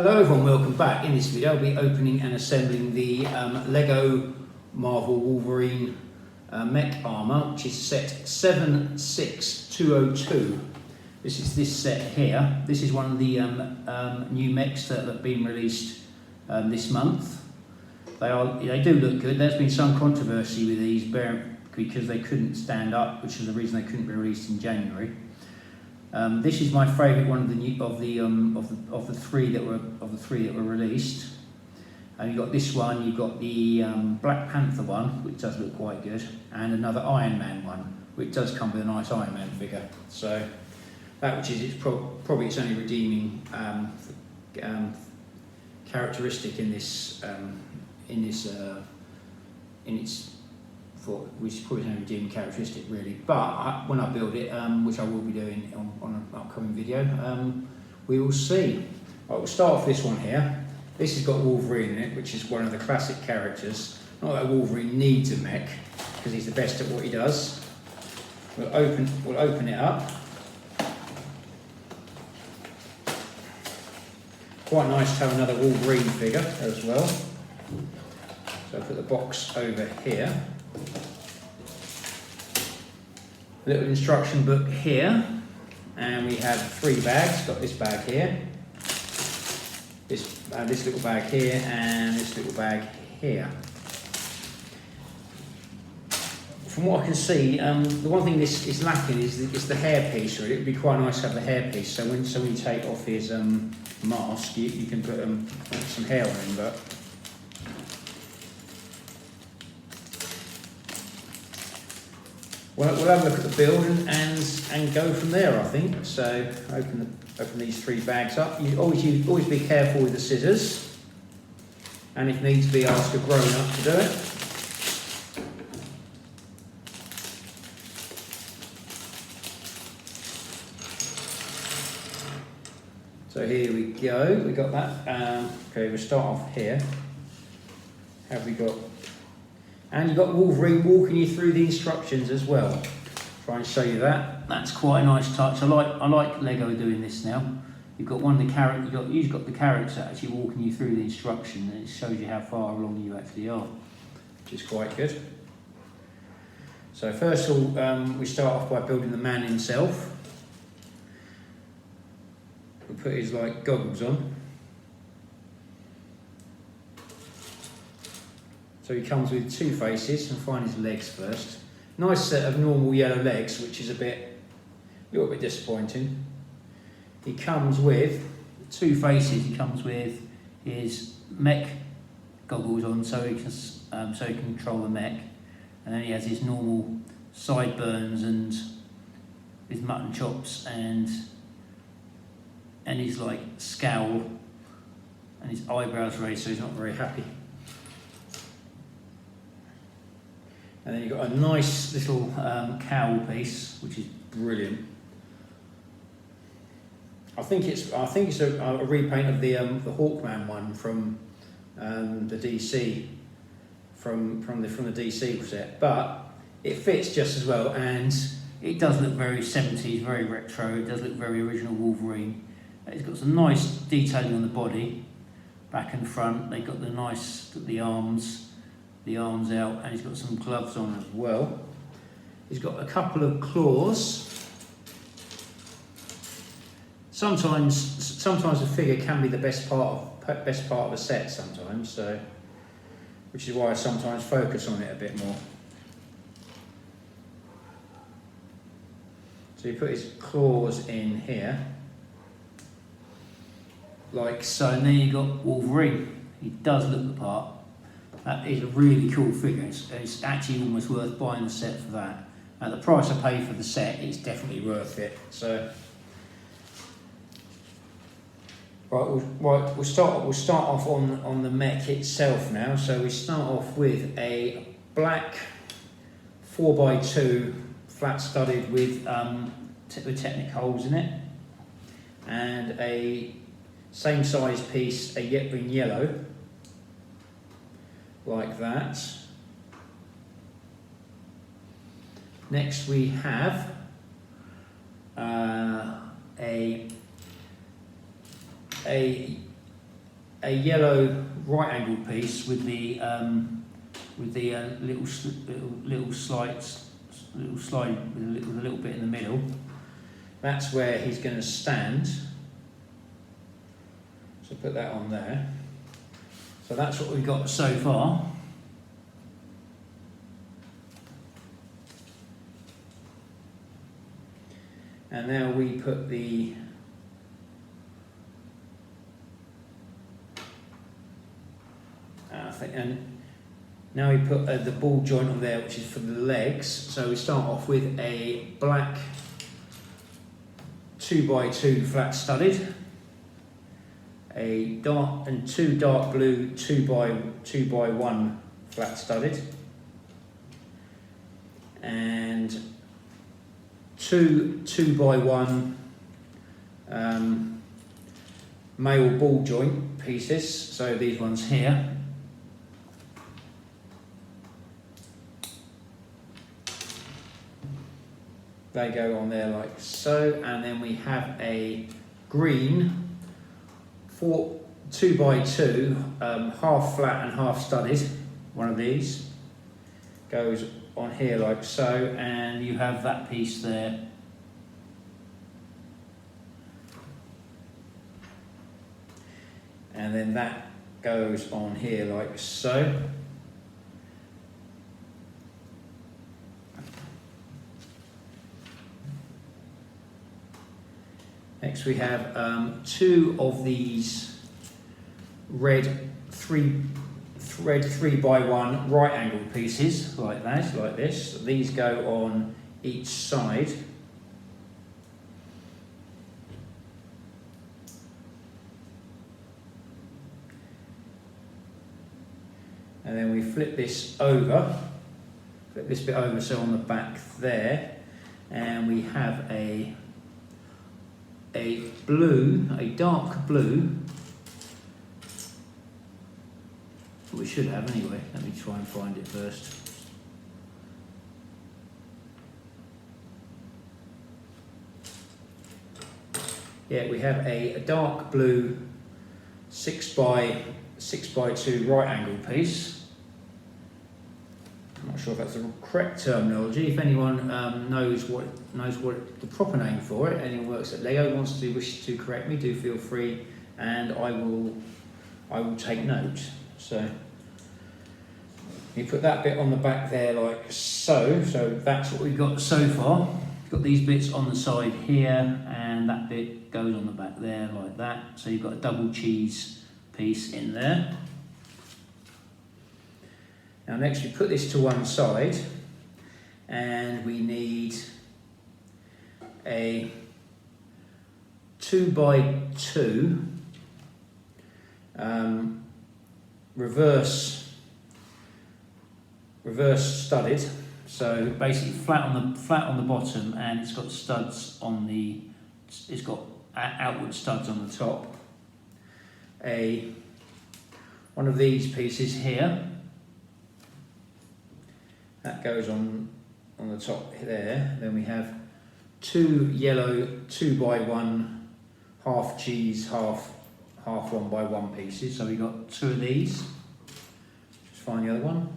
Hello everyone, welcome back. In this video I'll be opening and assembling the Lego Marvel Wolverine Mech Armour, which is set 76202. This is this set here. This is one of the new mechs that have been released this month. They do look good. There's been some controversy with these because they couldn't stand up, which is the reason they couldn't be released in January. This is my favourite one of the three that were released. You've got this one, you've got the Black Panther one, which does look quite good, and another Iron Man one, which does come with a nice Iron Man figure. So that, which is probably its only redeeming characteristic in its which is probably no redeeming characteristic really, but when I build it, which I will be doing on an upcoming video, we will see. Right, we'll start off this one here. This has got Wolverine in it, which is one of the classic characters. Not that Wolverine needs a mech, because he's the best at what he does. We'll open it up. Quite nice to have another Wolverine figure as well. So I'll put the box over here. Little instruction book here, and we have 3 bags. Got this bag here, this little bag here, and this little bag here. From what I can see, the one thing this is lacking is the hair piece. Really, it would be quite nice to have the hair piece. So when you take off his mask, you can put some hair on him, but. We'll have a look at the build and go from there, I think. So open these 3 bags up. You always be careful with the scissors, and if needs be, ask a grown-up to do it. So here we go. We got that. Okay, we'll start off here. Have we got? And you've got Wolverine walking you through the instructions as well. Try and show you that. That's quite a nice touch. I like Lego doing this now. You've got you've got the characters actually walking you through the instruction, and it shows you how far along you actually are, which is quite good. So first of all, we start off by building the man himself. We'll put his goggles on. So he comes with 2 faces, and find his legs first. Nice set of normal yellow legs, which is a little bit disappointing. He comes with 2 faces. He comes with his mech goggles on, so he can control the mech, and then he has his normal sideburns and his mutton chops and his scowl and his eyebrows raised, so he's not very happy. And then you've got a nice little cowl piece, which is brilliant. I think it's a repaint of the Hawkman one from the DC from the DC set, but it fits just as well, and it does look very 70s, very retro. It does look very original Wolverine. It's got some nice detailing on the body, back and front. They've got the arms out, and he's got some gloves on as well. He's got a couple of claws. Sometimes a figure can be the best part of a set sometimes, so which is why I sometimes focus on it a bit more. So you put his claws in here, like so, and then you got Wolverine. He does look the part. That is a really cool figure. It's actually almost worth buying the set for that. At the price I paid for the set, it's definitely worth it. So, we'll start off on the mech itself now. So we start off with a black 4x2 flat studded with Technic holes in it, and a same size piece in yellow. Like that. Next we have a a yellow right angled piece with the little slide with a little bit in the middle. That's where he's going to stand. So put that on there. So that's what we've got so far. And now we put the and now we put the ball joint on there, which is for the legs. So we start off with a black 2x2 flat studded, a dark and two dark blue 2x1 flat studded, and two 2x1 male ball joint pieces. So these ones here. They go on there like so, and then we have a green 2x2 half flat and half studded. One of these goes on here like so, and you have that piece there. And then that goes on here like so. Next we have two of these red 3x1 right angled pieces like that, like this. These go on each side. And then we flip this bit over, so on the back there, and we have a dark blue, we should have anyway. Let me try and find it first. Yeah, we have a dark blue 6x2 right angle piece. I'm not sure if that's the correct terminology. If anyone knows what the proper name for it, anyone works at Lego wishes to correct me, do feel free, and I will take note. So you put that bit on the back there like so. So that's what we've got so far. We've got these bits on the side here, and that bit goes on the back there like that. So you've got a double cheese piece in there. Now next we put this to one side, and we need a 2x2 reverse studded. So basically flat on the bottom, and it's got studs on the. It's got outward studs on the top. One of these pieces here. That goes on the top there. Then we have two yellow 2x1 half cheese, half 1x1 pieces. So we've got two of these. Just find the other one.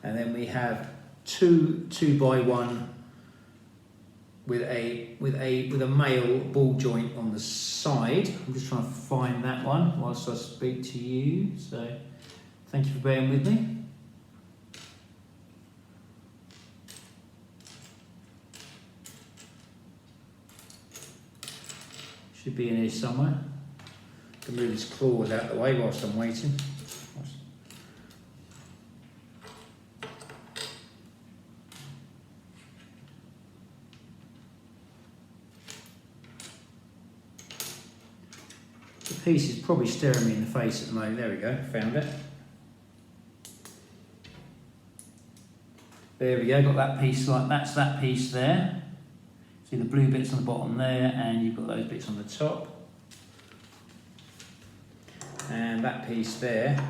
And then we have two 2x1 with a male ball joint on the side. I'm just trying to find that one whilst I speak to you. So thank you for bearing with me. Should be in here somewhere. I can move his claws out the way whilst I'm waiting. The piece is probably staring me in the face at the moment. There we go, found it. There we go, got that piece, like that's that piece there. See the blue bits on the bottom there, and you've got those bits on the top. And that piece there.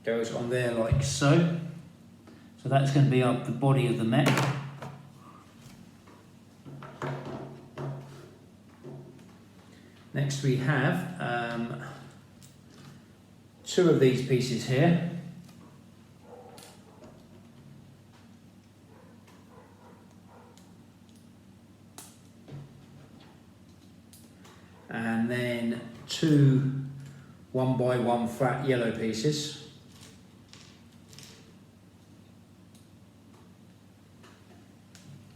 goes on there like so. So that's going to be up the body of the mech. Next we have two of these pieces here. And then two 1x1 flat yellow pieces.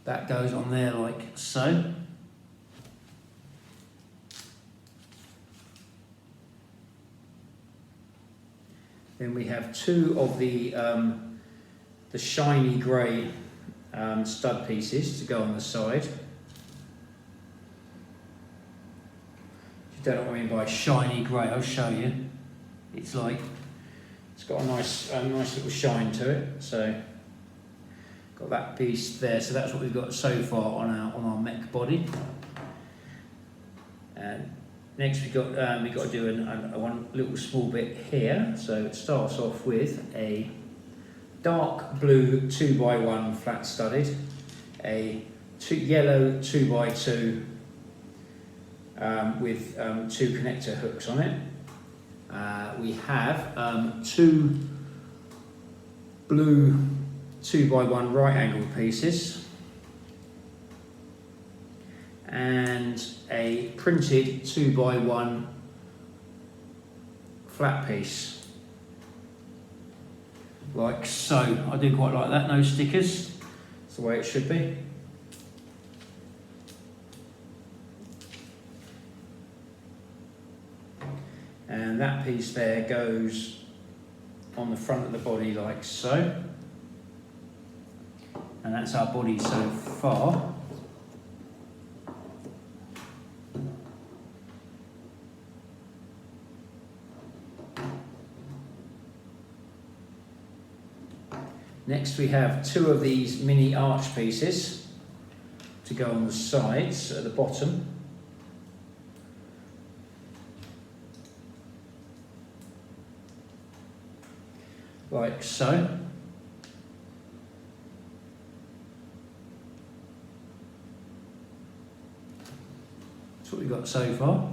That goes on there like so. Then we have two of the shiny grey stud pieces to go on the side. If you don't know what I mean by shiny grey, I'll show you. It's like, it's got a nice little shine to it. So got that piece there. So that's what we've got so far on our mech body. And next we've got to do one little small bit here. So it starts off with a dark blue 2x1 flat studded, a yellow 2x2 with two connector hooks on it. We have two blue 2x1 right angle pieces and a printed 2x1 flat piece, like so. I do quite like that, no stickers, it's the way it should be. And that piece there goes on the front of the body like so. And that's our body so far. Next we have two of these mini arch pieces to go on the sides at the bottom. Like so. That's what we've got so far.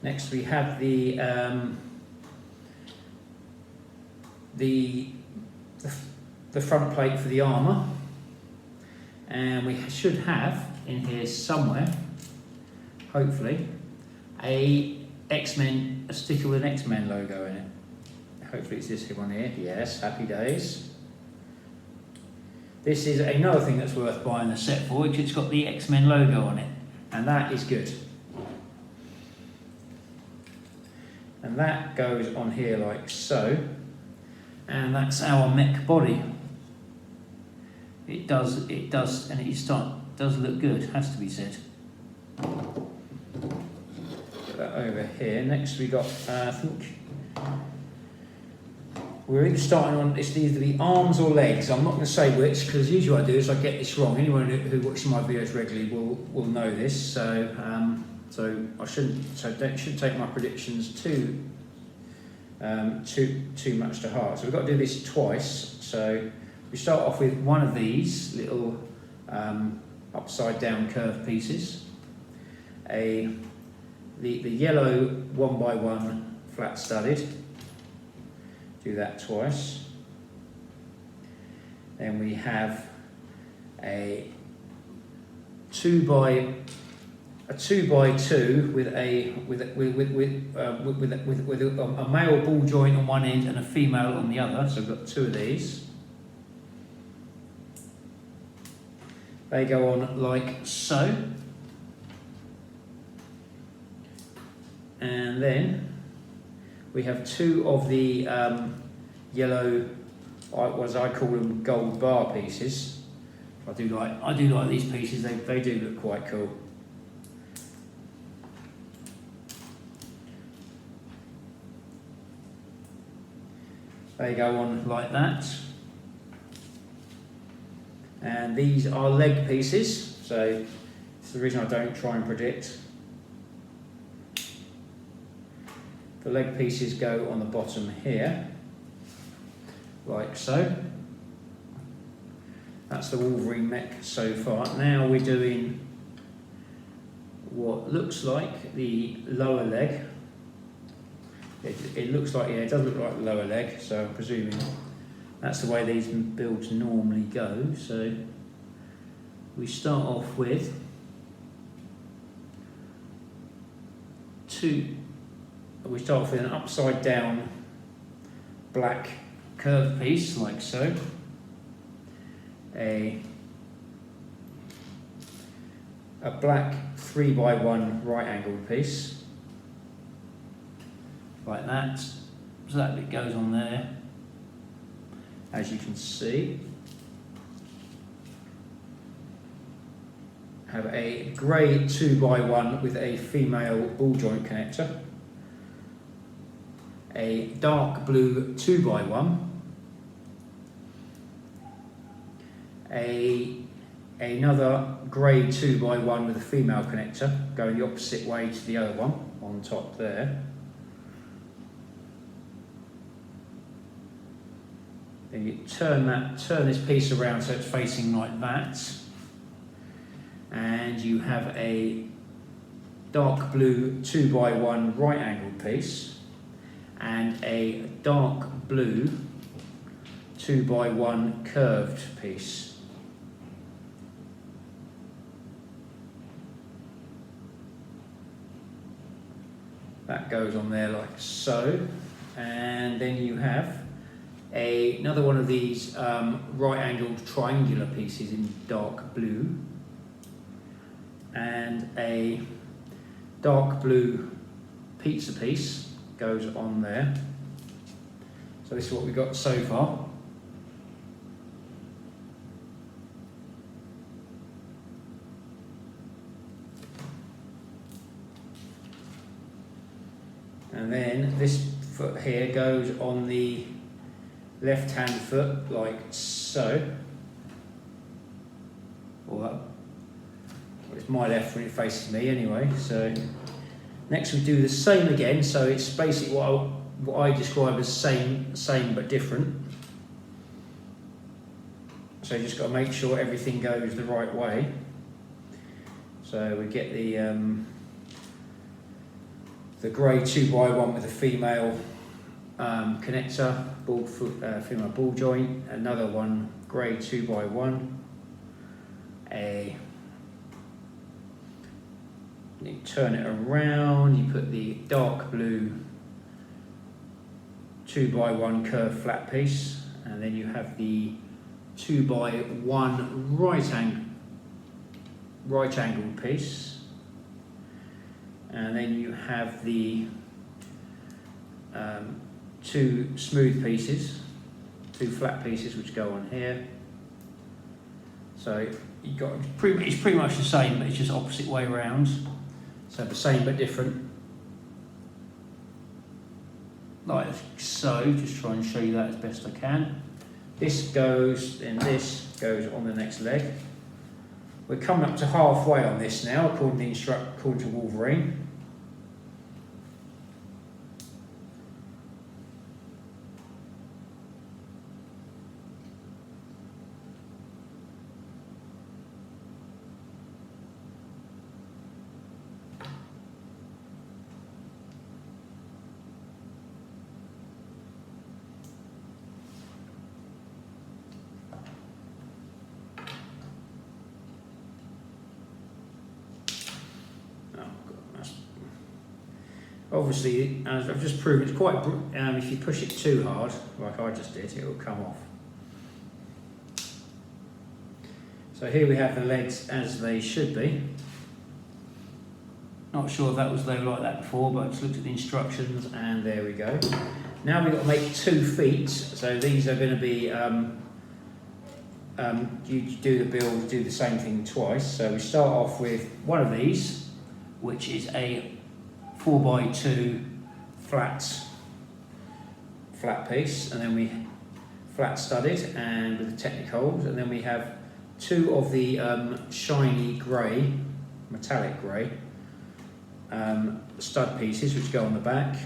Next we have the front plate for the armour, and we should have in here somewhere, hopefully, a sticker with an X-Men logo in it. Hopefully it's this one here. Yes, happy days. This is another thing that's worth buying the set for, which it's got the X-Men logo on it, and that is good. And that goes on here like so, and that's our mech body. It does, and it does look good, has to be said. Put that over here. Next we got, I think, we're either starting on, it's either the arms or legs. I'm not going to say which, because usually I do is I get this wrong. Anyone who watches my videos regularly will know this. So I shouldn't take my predictions too much to heart. So we've got to do this twice. So we start off with one of these little upside down curved pieces, the yellow 1x1 flat studded. Do that twice. Then we have a 2x2 with a male ball joint on one end and a female on the other. So we've got two of these. They go on like so. And then we have two of the yellow, as I call them, gold bar pieces. I do like these pieces. They do look quite cool. They go on like that. And these are leg pieces. So it's the reason I don't try and predict. The leg pieces go on the bottom here, like so. That's the Wolverine mech so far. Now we're doing what looks like the lower leg. It looks like, yeah, it does look like the lower leg, so I'm presuming that's the way these builds normally go. So we start off with an upside down black curved piece, like so. A black 3x1 right angled piece, like that. So that bit goes on there, as you can see. Have a grey 2x1 with a female ball joint connector. A dark blue 2x1. Another grey 2x1 with a female connector, going the opposite way to the other one on top there. Then you turn this piece around so it's facing like that, and you have a dark blue 2x1 right angled piece and a dark blue 2x1 curved piece. That goes on there like so, and then you have another one of these right angled triangular pieces in dark blue, and a dark blue pizza piece goes on there. So this is what we've got so far. And then this foot here goes on the left-hand foot, like so. Well, it's my left when it faces me anyway. So next we do the same again. So it's basically what I describe as same but different. So you just got to make sure everything goes the right way. So we get the grey 2x1 with a female connector, female ball joint, another one grey 2x1, you turn it around, you put the dark blue 2x1 curved flat piece, and then you have the 2x1 right angled piece. And then you have the two smooth pieces, two flat pieces which go on here. So you got it's pretty much the same, but it's just opposite way around. So the same but different, like so. Just try and show you that as best I can. This goes, and this goes on the next leg. We're coming up to halfway on this now, according to Wolverine. Obviously, as I've just proven, it's quite, if you push it too hard, like I just did, it will come off. So here we have the legs as they should be. Not sure if they were like that before, but I just looked at the instructions and there we go. Now we've got to make 2 feet, so these are going to be, you do the build, do the same thing twice. So we start off with one of these, which is a 4x2 flat piece, and then we flat studded and with the technicals, and then we have 2 of the shiny grey, metallic grey stud pieces which go on the back,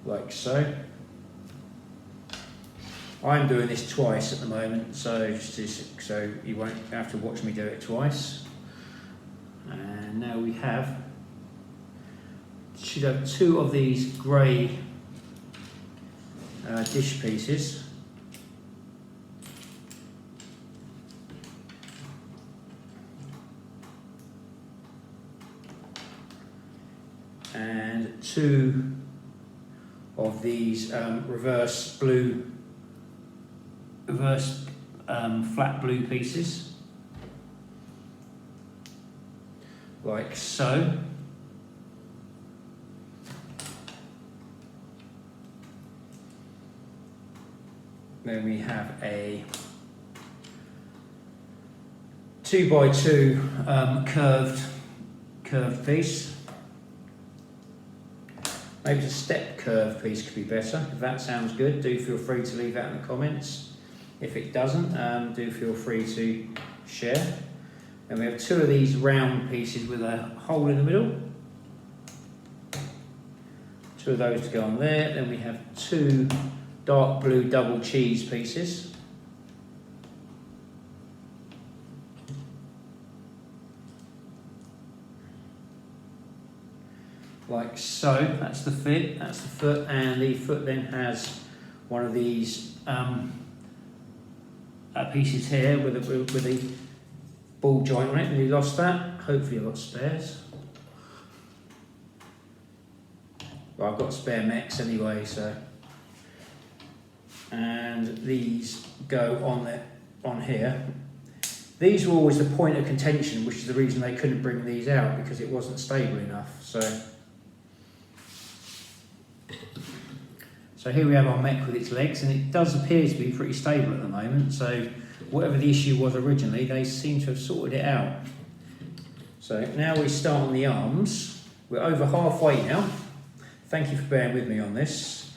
like so. I'm doing this twice at the moment, so you won't have to watch me do it twice. And now we should have two of these grey dish pieces. And two of these flat blue pieces, like so. Then we have a 2x2 curved piece. Maybe a step curve piece could be better. If that sounds good, do feel free to leave that in the comments. If it doesn't, do feel free to share. And we have two of these round pieces with a hole in the middle. Two of those to go on there. Then we have two dark blue double cheese pieces. Like so. That's the fit, that's the foot, and the foot then has one of these pieces here with a ball joint on it, and we lost that. Hopefully I've got spares. Well, I've got spare mechs anyway, so. And these go on here. These were always the point of contention, which is the reason they couldn't bring these out, because it wasn't stable enough. So here we have our mech with its legs, and it does appear to be pretty stable at the moment. So whatever the issue was originally, they seem to have sorted it out. So now we start on the arms. We're over halfway now. Thank you for bearing with me on this.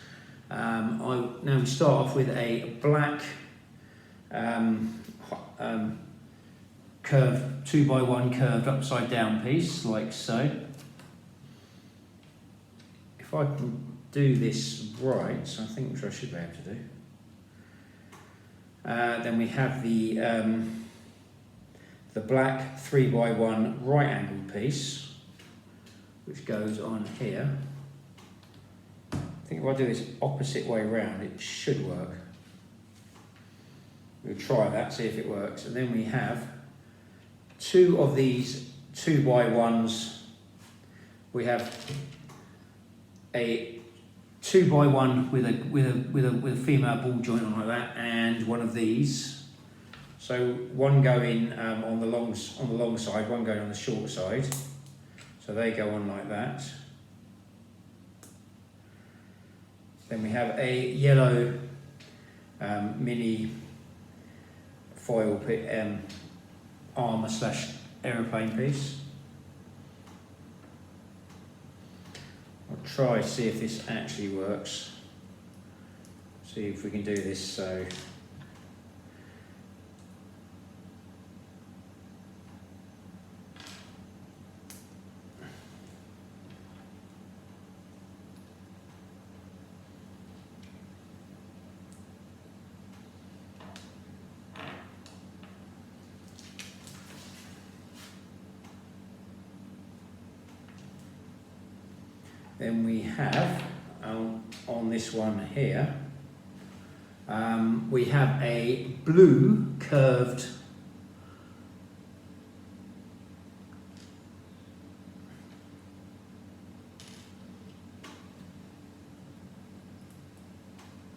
Now we start off with a black curved 2x1 curved upside down piece, like so. If I can do this right, so I think which I should be able to do. Then we have the black 3x1 right angle piece, which goes on here. I think if I do this opposite way round, it should work. We'll try that, see if it works. And then we have two of these 2x1s. We have a 2x1 with a female ball joint on like that, and one of these. So one going on the long side, one going on the short side. So they go on like that. Then we have a yellow mini foil armour / aeroplane piece. I'll try to see if this actually works. See if we can do this. So then we have on this one here, we have a blue curved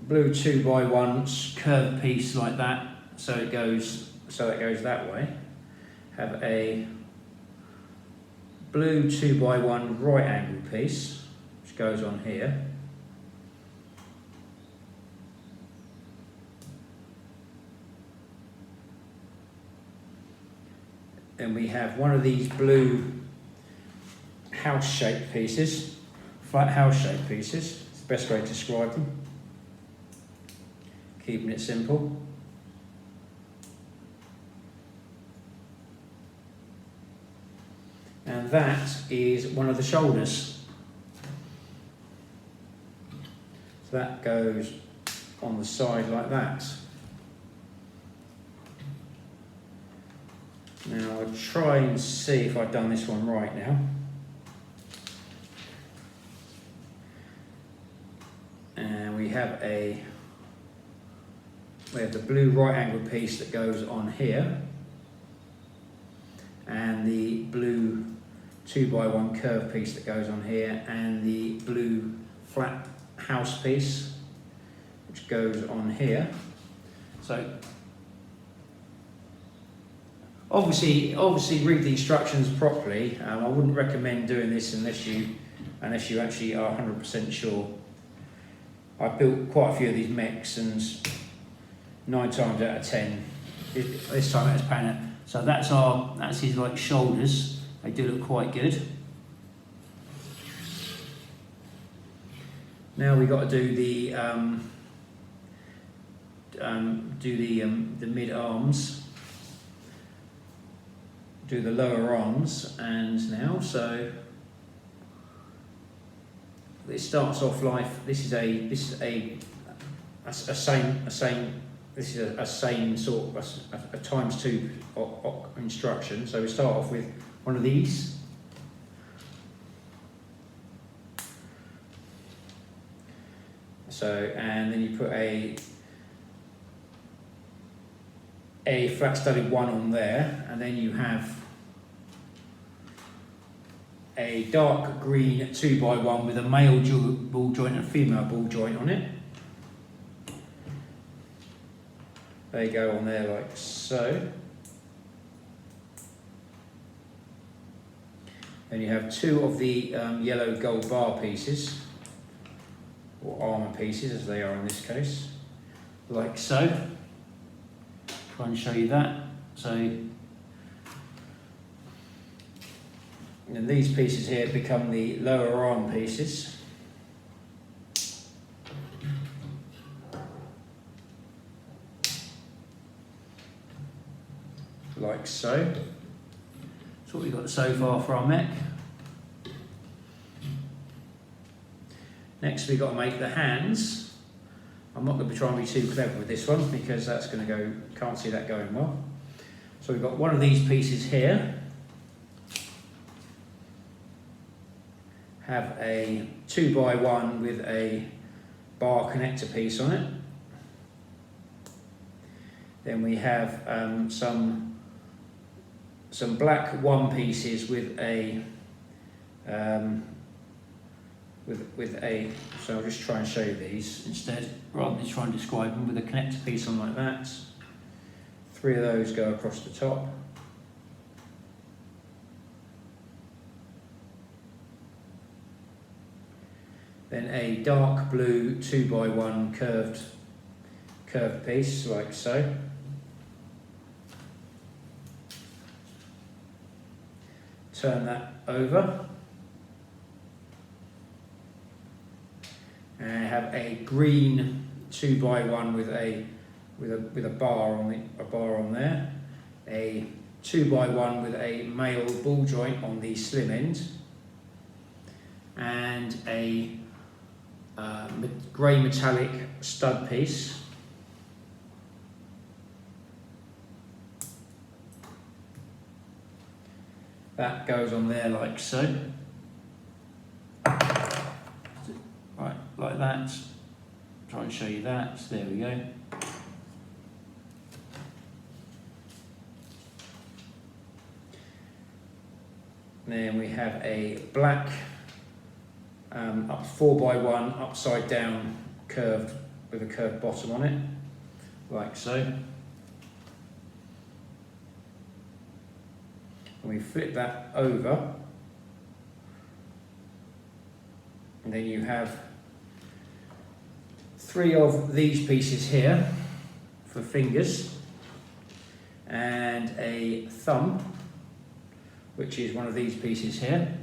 blue 2x1 curved piece like that, so it goes that way. Have a blue 2x1 right angle piece, which goes on here. Then we have one of these blue house-shaped pieces, flat house-shaped pieces. It's the best way to describe them. Keeping it simple. And that is one of the shoulders. So that goes on the side like that. Now I'll try and see if I've done this one right now. And we have the blue right angle piece that goes on here, and the blue 2x1 curve piece that goes on here, and the blue flat house piece which goes on here. So obviously read the instructions properly. I wouldn't recommend doing this unless you actually are 100% sure. I've built quite a few of these mechs, and 9 times out of 10, this time it's panning. So that's his like shoulders. They do look quite good. Now we've got to do the mid arms, do the lower arms, and now so it starts off like this is a same sort of a times 2 instruction. So we start off with one of these. So, and then you put a flat studded one on there, and then you have a dark green 2x1 with a male ball joint and a female ball joint on it. They go on there like so. Then you have 2 of the yellow gold bar pieces, or armour pieces as they are in this case, like so. Try and show you that. So, and these pieces here become the lower arm pieces. Like so. That's what we've got so far for our mech. Next we've got to make the hands. I'm not going to be trying to be too clever with this one because that's going to go, can't see that going well. So we've got one of these pieces here. Have a 2x1 with a bar connector piece on it. Then we have some black 1 pieces with a so I'll just try and show you these instead, rather than try and describe them, with a connector piece on like that. 3 of those go across the top. Then a dark blue 2x1 curved piece, like so. Turn that over. And have a green 2x1 with a bar on there. A 2x1 with a male ball joint on the slim end. And a grey metallic stud piece. That goes on there like so. Right, like that. Try and show you that. So there we go. Then we have a black 4x1 upside down curved with a curved bottom on it, like so. And we flip that over, and then you have 3 of these pieces here for fingers, and a thumb, which is one of these pieces here.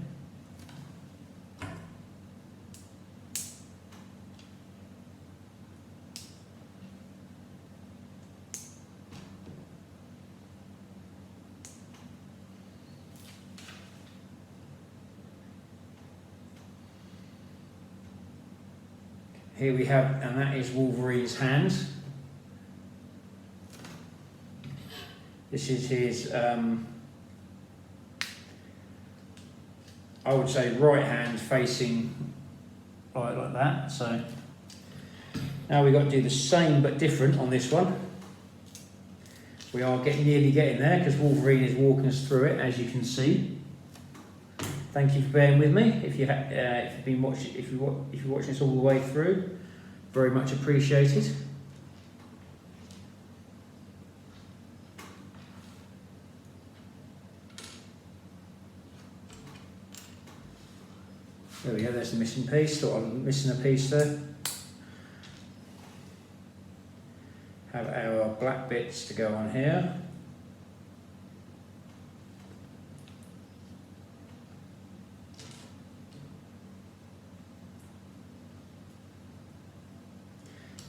here we have, and that is Wolverine's hand. This is his, I would say, right hand facing like that. So now we've got to do the same but different on this one. We are nearly getting there because Wolverine is walking us through it, as you can see. Thank you for bearing with me. If you've been watching, if you're watching this all the way through, very much appreciated. There we go. There's the missing piece. Thought I was missing a piece there. Have our black bits to go on here.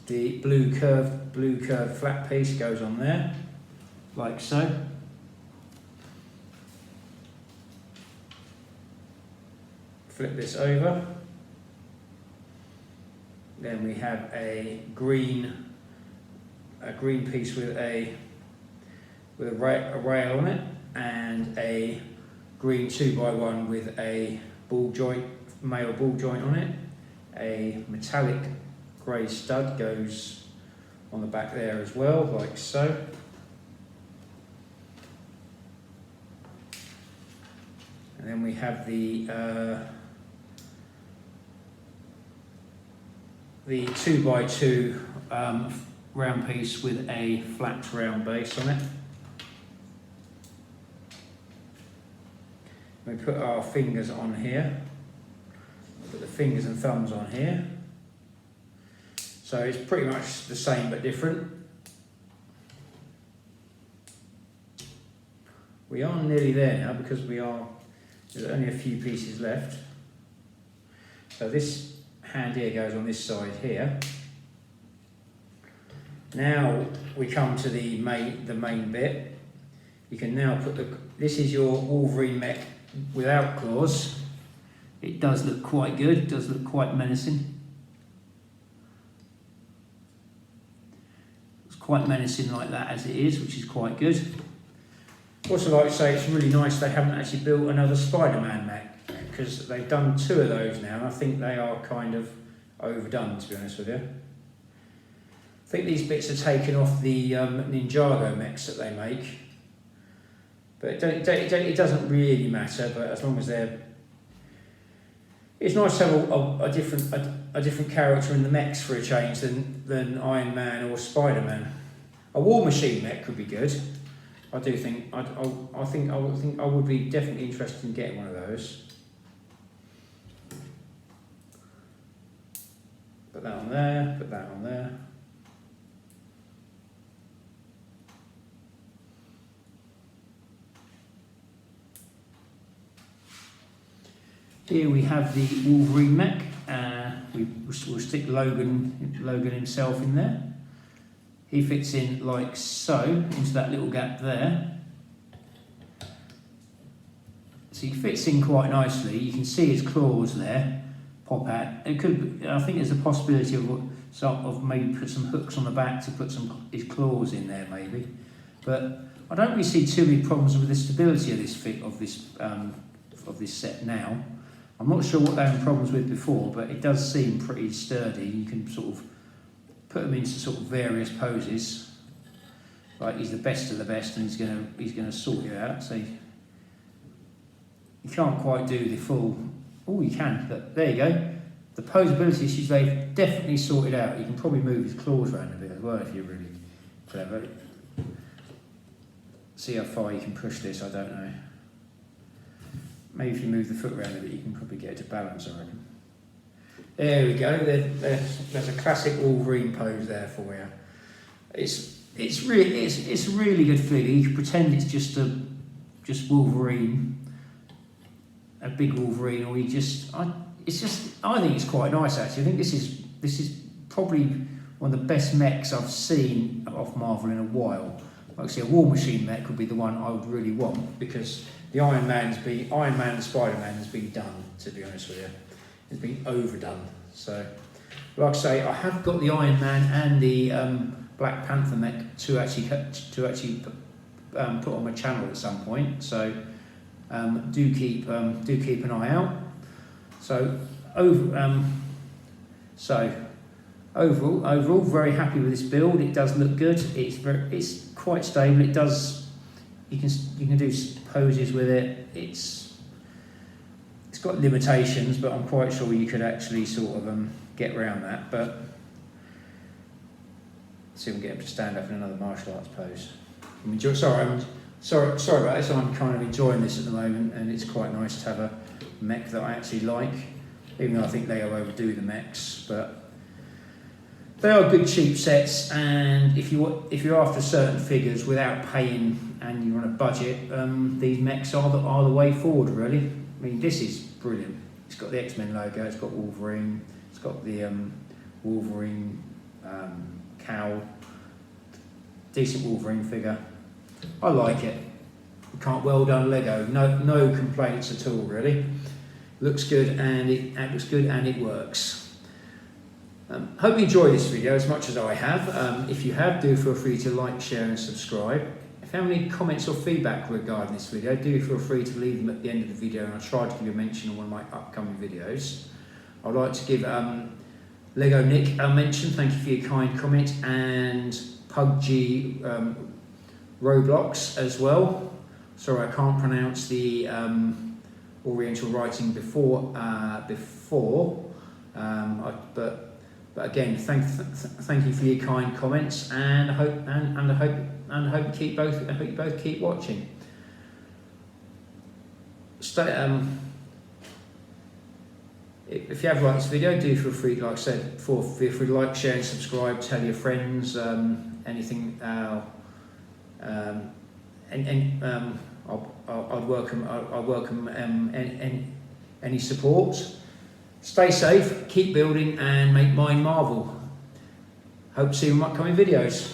The blue curved flat piece goes on there, like so. Flip this over. Then we have a green piece with a rail on it, and a green 2x1 with a male ball joint on it. A metallic grey stud goes on the back there as well, like so. And then we have the 2x2 round piece with a flat round base on it. We put our fingers on here. Put the fingers and thumbs on here. So it's pretty much the same but different. We are nearly there now because there's only a few pieces left. So this hand here goes on this side here. Now we come to the main bit. You can now put this is your Wolverine mech without claws. It does look quite good, it does look quite menacing. It's quite menacing like that as it is, which is quite good. Also, like to say, it's really nice they haven't actually built another Spider-Man mech, because they've done 2 of those now, and I think they are kind of overdone, to be honest with you. I think these bits are taken off the Ninjago mechs that they make, but it doesn't really matter. But as long as it's nice to have a different character in the mechs for a change than Iron Man or Spider-Man. A War Machine mech could be good. I do think I would be definitely interested in getting one of those. Put that on there. Put that on there. Here we have the Wolverine mech. We'll stick Logan himself in there. He fits in like so, into that little gap there. So he fits in quite nicely. You can see his claws there pop out. I think there's a possibility of maybe put some hooks on the back to put his claws in there maybe. But I don't really see too many problems with the stability of this set now. I'm not sure what they had problems with before, but it does seem pretty sturdy. You can sort of put them into sort of various poses. Like he's the best of the best, and he's gonna sort you out. So you can't quite do the full. Oh, you can. But there you go. The posability issues they've definitely sorted out. You can probably move his claws around a bit as well if you're really clever. See how far you can push this. I don't know. Maybe if you move the foot around a bit, you can probably get it to balance, I reckon. There we go. There's a classic Wolverine pose there for you. It's a really good figure. You can pretend it's just Wolverine, a big Wolverine, or I think it's quite nice actually. I think this is probably one of the best mechs I've seen of Marvel in a while. Like I say, a War Machine mech would be the one I would really want, because the Iron Man and Spider-Man has been done, to be honest with you. It's been overdone. So Like I say, I have got the Iron Man and the Black Panther mech to actually put on my channel at some point. So do keep an eye out. So overall, very happy with this build. It does look good. It's quite stable. It does. You can do poses with it. It's got limitations, but I'm quite sure you could actually sort of get around that. But let's see if we can get him to stand up in another martial arts pose. Sorry about this. I'm kind of enjoying this at the moment, and it's quite nice to have a mech that I actually like, even though I think they overdo the mechs. But they are good cheap sets, and if you're after certain figures without paying and you're on a budget, these mechs are the way forward, really. I mean, this is brilliant. It's got the X-Men logo, it's got Wolverine, it's got the Wolverine cowl, decent Wolverine figure. I like it. Well done Lego. No complaints at all, really. Looks good and it works. Hope you enjoy this video as much as I have. If you have, do feel free to like, share and subscribe. If you have any comments or feedback regarding this video, do feel free to leave them at the end of the video, and I'll try to give you a mention on one of my upcoming videos. I'd like to give Lego Nick a mention. Thank you for your kind comment, and PUBG Roblox as well. Sorry, I can't pronounce the Oriental writing before, but again, thank you for your kind comments, and I hope you both keep watching. If you have liked this video, do feel free, like I said, feel free to like, share, and subscribe. Tell your friends anything. I'd welcome any support. Stay safe, keep building, and make mine marvel. Hope to see you in upcoming videos.